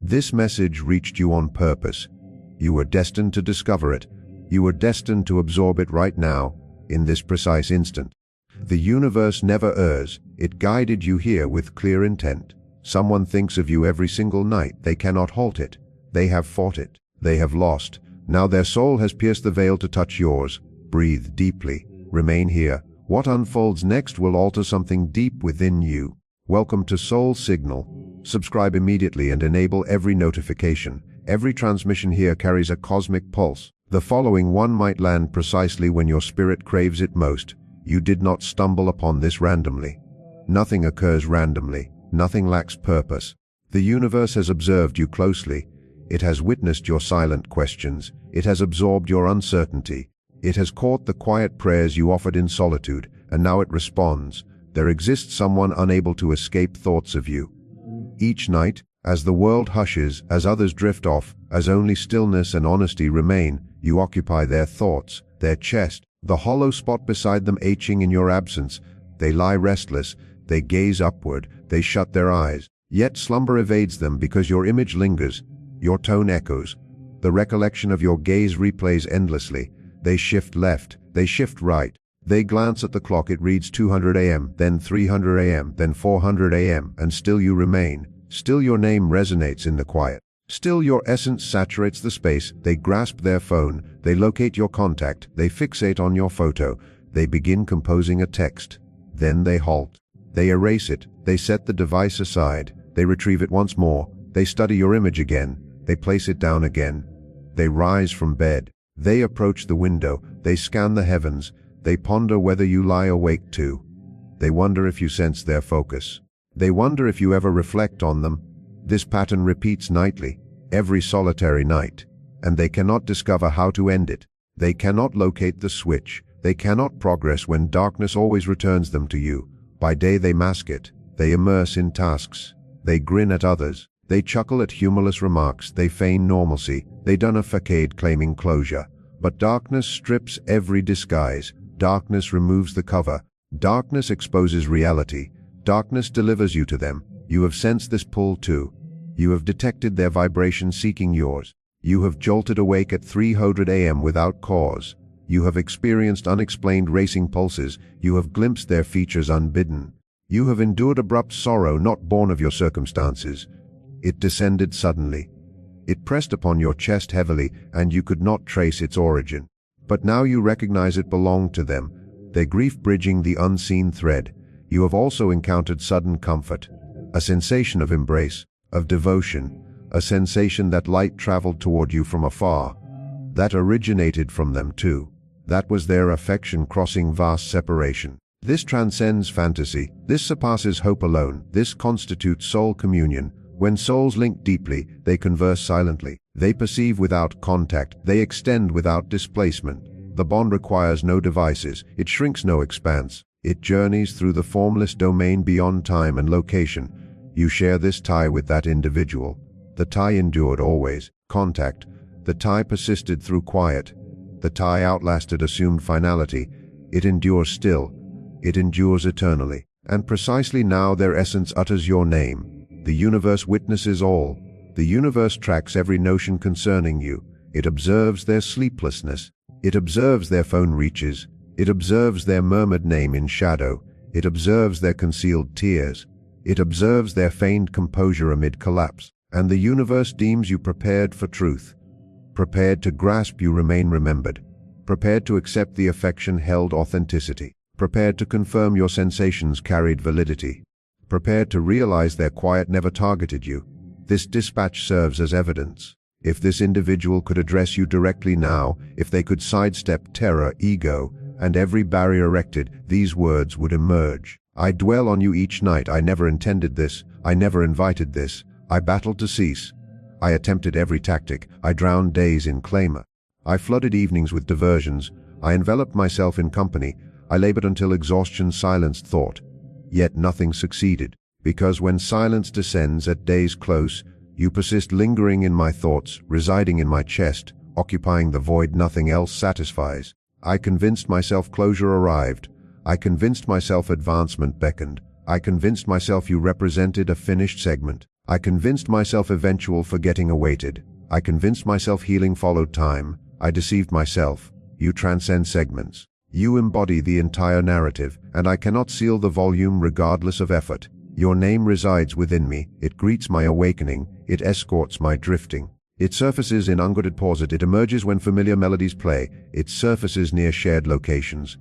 This message reached you on purpose. You were destined to discover it. You were destined to absorb it right now, in this precise instant. The universe never errs. It guided you here with clear intent. Someone thinks of you every single night. They cannot halt it. They have fought it. They have lost. Now their soul has pierced the veil to touch yours. Breathe deeply. Remain here. What unfolds next will alter something deep within you. Welcome to Soul Signal. Subscribe immediately and enable every notification. Every transmission here carries a cosmic pulse. The following one might land precisely when your spirit craves it most. You did not stumble upon this randomly. Nothing occurs randomly. Nothing lacks purpose. The universe has observed you closely. It has witnessed your silent questions. It has absorbed your uncertainty. It has caught the quiet prayers you offered in solitude, and now it responds. There exists someone unable to escape thoughts of you. Each night, as the world hushes, as others drift off, as only stillness and honesty remain, you occupy their thoughts, their chest, the hollow spot beside them aching in your absence. They lie restless, they gaze upward, they shut their eyes. Yet slumber evades them because your image lingers, your tone echoes. The recollection of your gaze replays endlessly. They shift left, they shift right. They glance at the clock, it reads 200 a.m., then 300 a.m., then 400 a.m., and still you remain. Still your name resonates in the quiet. Still your essence saturates the space. They grasp their phone, they locate your contact, they fixate on your photo, they begin composing a text. Then they halt. They erase it, they set the device aside, they retrieve it once more, they study your image again, they place it down again. They rise from bed, they approach the window, they scan the heavens, they ponder whether you lie awake too. They wonder if you sense their focus. They wonder if you ever reflect on them. This pattern repeats nightly, every solitary night, and they cannot discover how to end it. They cannot locate the switch. They cannot progress when darkness always returns them to you. By day they mask it. They immerse in tasks. They grin at others. They chuckle at humorless remarks. They feign normalcy. They don a facade claiming closure. But darkness strips every disguise. Darkness removes the cover. Darkness exposes reality. Darkness delivers you to them. You have sensed this pull too. You have detected their vibration seeking yours. You have jolted awake at 300 a.m. without cause. You have experienced unexplained racing pulses. You have glimpsed their features unbidden. You have endured abrupt sorrow not born of your circumstances. It descended suddenly. It pressed upon your chest heavily, and you could not trace its origin. But now you recognize it belonged to them, their grief bridging the unseen thread. You have also encountered sudden comfort, a sensation of embrace, of devotion, a sensation that light traveled toward you from afar. That originated from them too. That was their affection crossing vast separation. This transcends fantasy. This surpasses hope alone. This constitutes soul communion. When souls link deeply, they converse silently. They perceive without contact. They extend without displacement. The bond requires no devices. It shrinks no expanse. It journeys through the formless domain beyond time and location. You share this tie with that individual. The tie endured always. Contact. The tie persisted through quiet. The tie outlasted assumed finality. It endures still. It endures eternally. And precisely now their essence utters your name. The universe witnesses all. The universe tracks every notion concerning you. It observes their sleeplessness. It observes their phone reaches. It observes their murmured name in shadow. It observes their concealed tears. It observes their feigned composure amid collapse. And the universe deems you prepared for truth. Prepared to grasp you remain remembered. Prepared to accept the affection held authenticity. Prepared to confirm your sensations carried validity. Prepared to realize their quiet never targeted you. This dispatch serves as evidence. If this individual could address you directly now, if they could sidestep terror, ego, and every barrier erected, these words would emerge. I dwell on you each night. I never intended this. I never invited this. I battled to cease. I attempted every tactic. I drowned days in clamor. I flooded evenings with diversions. I enveloped myself in company. I labored until exhaustion silenced thought. Yet nothing succeeded, because when silence descends at day's close, you persist lingering in my thoughts, residing in my chest, occupying the void nothing else satisfies. I convinced myself closure arrived. I convinced myself advancement beckoned. I convinced myself you represented a finished segment. I convinced myself eventual forgetting awaited. I convinced myself healing followed time. I deceived myself. You transcend segments. You embody the entire narrative, and I cannot seal the volume regardless of effort. Your name resides within me. It greets my awakening. It escorts my drifting. It surfaces in unguarded pauses. It emerges when familiar melodies play. It surfaces near shared locations.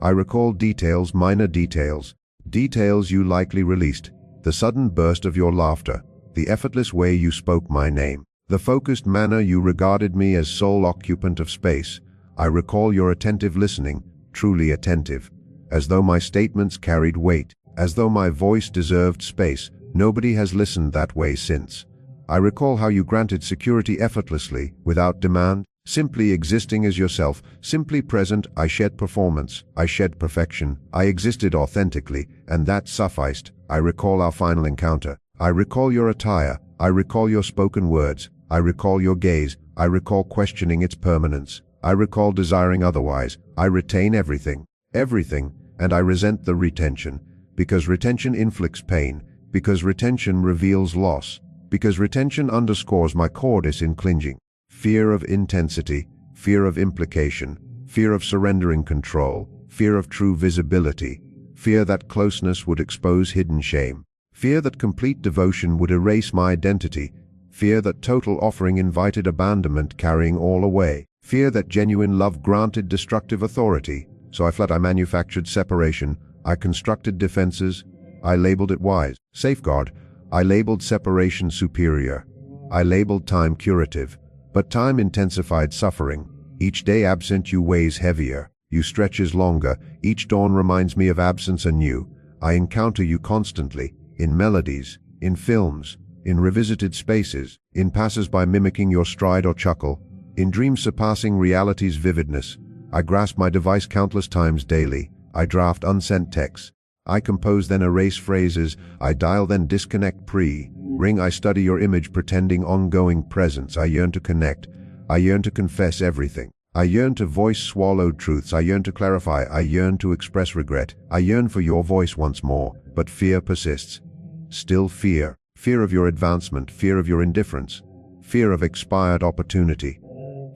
I recall details, minor details. Details you likely released. The sudden burst of your laughter. The effortless way you spoke my name. The focused manner you regarded me as sole occupant of space. I recall your attentive listening, truly attentive. As though my statements carried weight. As though my voice deserved space. Nobody has listened that way since. I recall how you granted security effortlessly, without demand, simply existing as yourself, simply present. I shed performance, I shed perfection, I existed authentically, and that sufficed. I recall our final encounter. I recall your attire, I recall your spoken words, I recall your gaze, I recall questioning its permanence, I recall desiring otherwise. I retain everything, and I resent the retention, because retention inflicts pain, because retention reveals loss, because retention underscores my cowardice in clinging. Fear of intensity, fear of implication, fear of surrendering control, fear of true visibility, fear that closeness would expose hidden shame, fear that complete devotion would erase my identity, fear that total offering invited abandonment carrying all away, fear that genuine love granted destructive authority. So I fled. I manufactured separation. I constructed defenses. I labeled it wise, safeguard. I labeled separation superior. I labeled time curative. But time intensified suffering. Each day absent you weighs heavier. You stretches longer. Each dawn reminds me of absence anew. I encounter you constantly, in melodies, in films, in revisited spaces, in passers-by mimicking your stride or chuckle, in dreams surpassing reality's vividness. I grasp my device countless times daily. I draft unsent texts. I compose then erase phrases. I dial then disconnect ring. I study your image pretending ongoing presence. I yearn to connect. I yearn to confess everything. I yearn to voice swallowed truths. I yearn to clarify. I yearn to express regret. I yearn for your voice once more. But fear persists. Still fear. Fear of your advancement. Fear of your indifference. Fear of expired opportunity.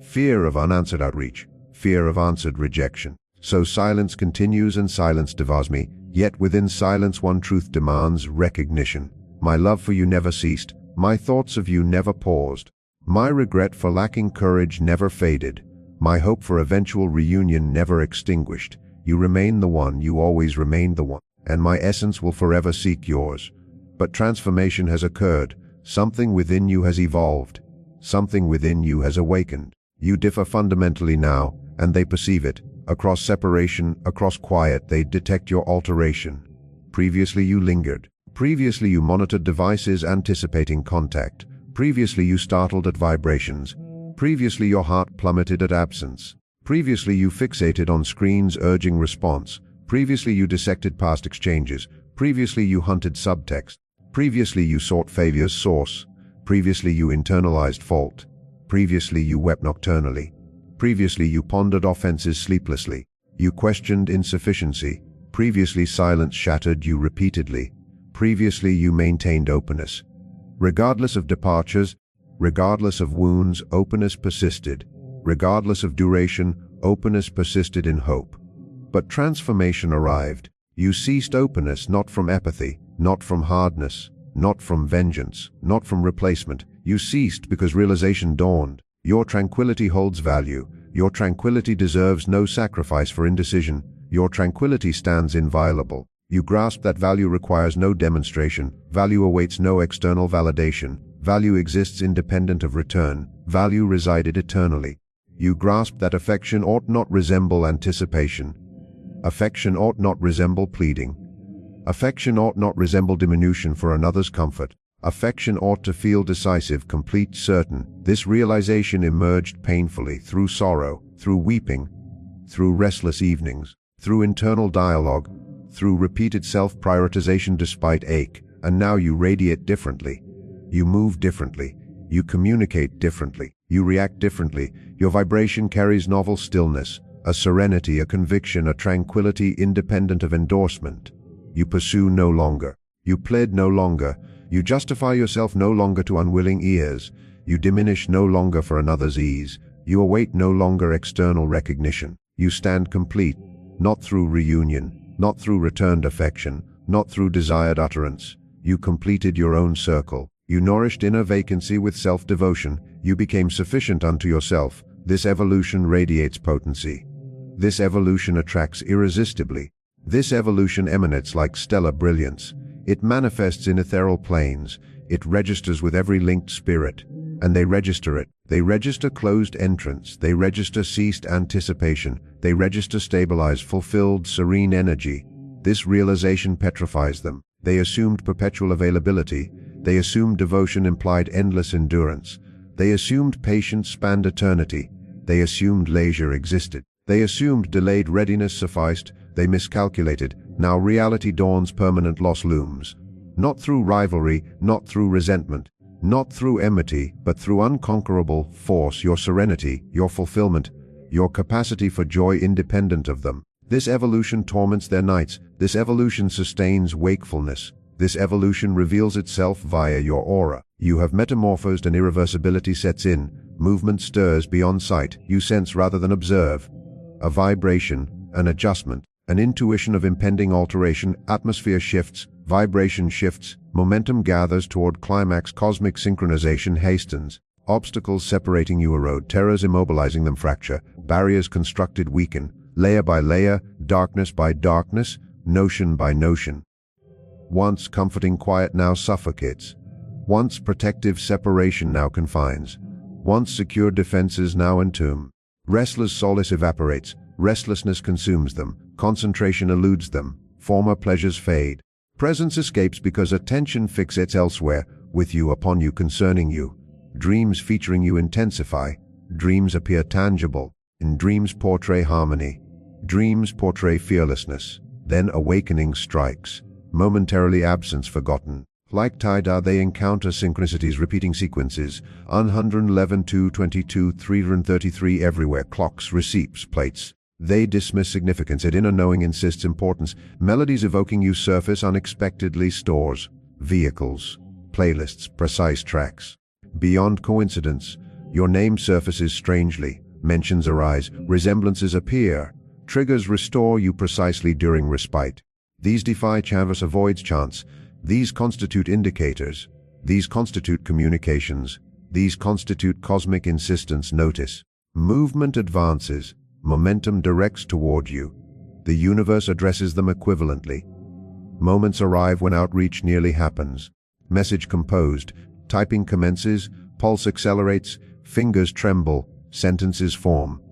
Fear of unanswered outreach. Fear of answered rejection. So silence continues and silence devours me. Yet within silence one truth demands recognition. My love for you never ceased. My thoughts of you never paused. My regret for lacking courage never faded. My hope for eventual reunion never extinguished. You remain the one, you always remain the one, and my essence will forever seek yours. But transformation has occurred. Something within you has evolved. Something within you has awakened. You differ fundamentally now, and they perceive it. Across separation, across quiet, they detect your alteration. Previously you lingered. Previously you monitored devices anticipating contact. Previously you startled at vibrations. Previously your heart plummeted at absence. Previously you fixated on screens urging response. Previously you dissected past exchanges. Previously you hunted subtext. Previously you sought failures source. Previously you internalized fault. Previously you wept nocturnally. Previously you pondered offenses sleeplessly. You questioned insufficiency. Previously silence shattered you repeatedly. Previously you maintained openness. Regardless of departures, regardless of wounds, openness persisted. Regardless of duration, openness persisted in hope. But transformation arrived. You ceased openness not from apathy, not from hardness, not from vengeance, not from replacement. You ceased because realization dawned. Your tranquility holds value. Your tranquility deserves no sacrifice for indecision. Your tranquility stands inviolable. You grasp that value requires no demonstration. Value awaits no external validation. Value exists independent of return. Value resided eternally. You grasp that affection ought not resemble anticipation. Affection ought not resemble pleading. Affection ought not resemble diminution for another's comfort. Affection ought to feel decisive, complete, certain. This realization emerged painfully, through sorrow, through weeping, through restless evenings, through internal dialogue, through repeated self-prioritization despite ache. And now you radiate differently. You move differently. You communicate differently. You react differently. Your vibration carries novel stillness, a serenity, a conviction, a tranquility independent of endorsement. You pursue no longer. You plead no longer. You justify yourself no longer to unwilling ears. You diminish no longer for another's ease. You await no longer external recognition. You stand complete, not through reunion, not through returned affection, not through desired utterance. You completed your own circle. You nourished inner vacancy with self-devotion. You became sufficient unto yourself. This evolution radiates potency. This evolution attracts irresistibly. This evolution emanates like stellar brilliance. It manifests in ethereal planes. It registers with every linked spirit. And they register it. They register closed entrance. They register ceased anticipation. They register stabilized, fulfilled, serene energy. This realization petrifies them. They assumed perpetual availability. They assumed devotion implied endless endurance. They assumed patience spanned eternity. They assumed leisure existed. They assumed delayed readiness sufficed. They miscalculated. Now reality dawns, permanent loss looms. Not through rivalry, not through resentment, not through enmity, but through unconquerable force, your serenity, your fulfillment, your capacity for joy independent of them. This evolution torments their nights. This evolution sustains wakefulness. This evolution reveals itself via your aura. You have metamorphosed and irreversibility sets in. Movement stirs beyond sight. You sense rather than observe. A vibration, an adjustment, an intuition of impending alteration. Atmosphere shifts, vibration shifts, momentum gathers toward climax. Cosmic synchronization hastens. Obstacles separating you erode, terrors immobilizing them fracture, barriers constructed weaken, layer by layer, darkness by darkness, notion by notion. Once comforting quiet now suffocates. Once protective separation now confines. Once secure defenses now entomb. Restless solace evaporates. Restlessness consumes them. Concentration eludes them. Former pleasures fade. Presence escapes because attention fixates elsewhere, with you, upon you, concerning you. Dreams featuring you intensify. Dreams appear tangible. In dreams portray harmony. Dreams portray fearlessness. Then awakening strikes. Momentarily absence forgotten. Like tide they encounter synchronicities, repeating sequences. 111, 222, 333 everywhere. Clocks, receipts, plates. They dismiss significance. At inner knowing insists importance. Melodies evoking you surface unexpectedly. Stores, vehicles, playlists, precise tracks. Beyond coincidence, your name surfaces strangely. Mentions arise. Resemblances appear. Triggers restore you precisely during respite. These defy chance, avoids chance. These constitute indicators. These constitute communications. These constitute cosmic insistence. Notice. Movement advances. Momentum directs toward you. The universe addresses them equivalently. Moments arrive when outreach nearly happens. Message composed. Typing commences. Pulse accelerates. Fingers tremble. Sentences form.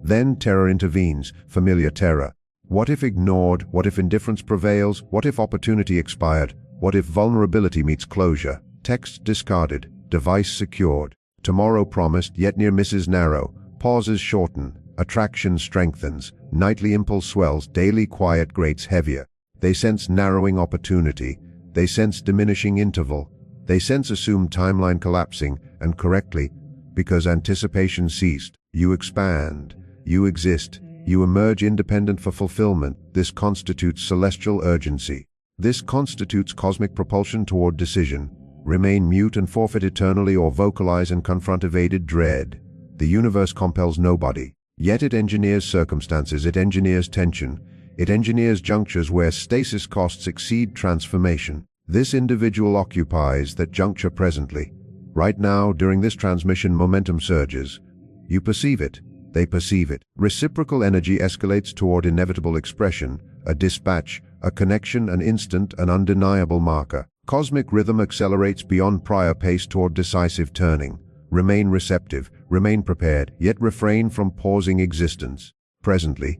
Then terror intervenes. Familiar terror. What if ignored? What if indifference prevails? What if opportunity expired? What if vulnerability meets closure? Text discarded. Device secured. Tomorrow promised, yet near misses narrow. Pauses shorten. Attraction strengthens. Nightly impulse swells. Daily quiet grates heavier. They sense narrowing opportunity. They sense diminishing interval. They sense assumed timeline collapsing, and correctly, because anticipation ceased. You expand. You exist. You emerge independent for fulfillment. This constitutes celestial urgency. This constitutes cosmic propulsion toward decision. Remain mute and forfeit eternally, or vocalize and confront evaded dread. The universe compels nobody. Yet it engineers circumstances. It engineers tension. It engineers junctures where stasis costs exceed transformation. This individual occupies that juncture presently. Right now, during this transmission, momentum surges. You perceive it. They perceive it. Reciprocal energy escalates toward inevitable expression, a dispatch, a connection, an instant, an undeniable marker. Cosmic rhythm accelerates beyond prior pace toward decisive turning. Remain receptive, remain prepared, yet refrain from pausing existence. Presently.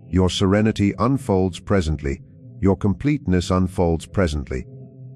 Your serenity unfolds presently. Your completeness unfolds presently.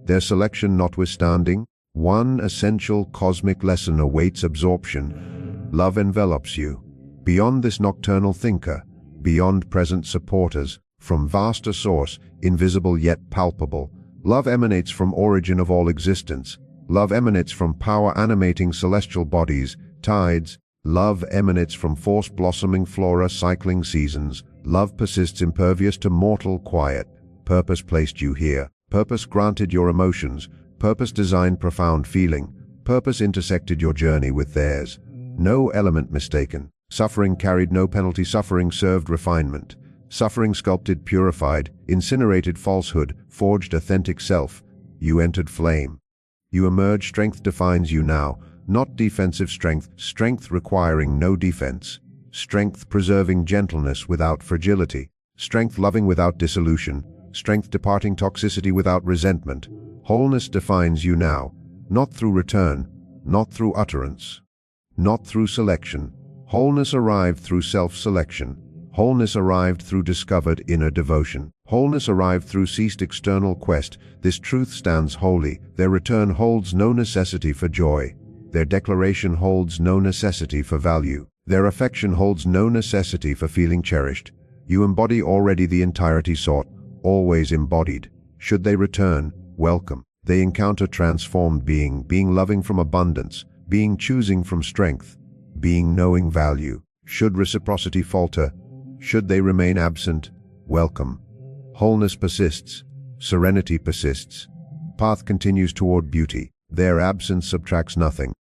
Their selection notwithstanding, one essential cosmic lesson awaits absorption. Love envelops you. Beyond this nocturnal thinker, beyond present supporters, from vaster source, invisible yet palpable, love emanates from origin of all existence. Love emanates from power animating celestial bodies, tides. Love emanates from force blossoming flora, cycling seasons. Love persists impervious to mortal quiet. Purpose placed you here. Purpose granted your emotions. Purpose designed profound feeling. Purpose intersected your journey with theirs. No element mistaken. Suffering carried no penalty. Suffering served refinement. Suffering sculpted, purified, incinerated falsehood, forged authentic self. You entered flame. You emerged. Strength defines you now. Not defensive strength, strength requiring no defense. Strength preserving gentleness without fragility. Strength loving without dissolution. Strength departing toxicity without resentment. Wholeness defines you now. Not through return, not through utterance, not through selection. Wholeness arrived through self-selection. Wholeness arrived through discovered inner devotion. Wholeness arrived through ceased external quest. This truth stands holy. Their return holds no necessity for joy. Their declaration holds no necessity for value. Their affection holds no necessity for feeling cherished. You embody already the entirety sought, always embodied. Should they return, welcome. They encounter transformed being loving from abundance, being choosing from strength, being knowing value. Should reciprocity falter, should they remain absent, welcome. Wholeness persists, serenity persists. Path continues toward beauty. Their absence subtracts nothing.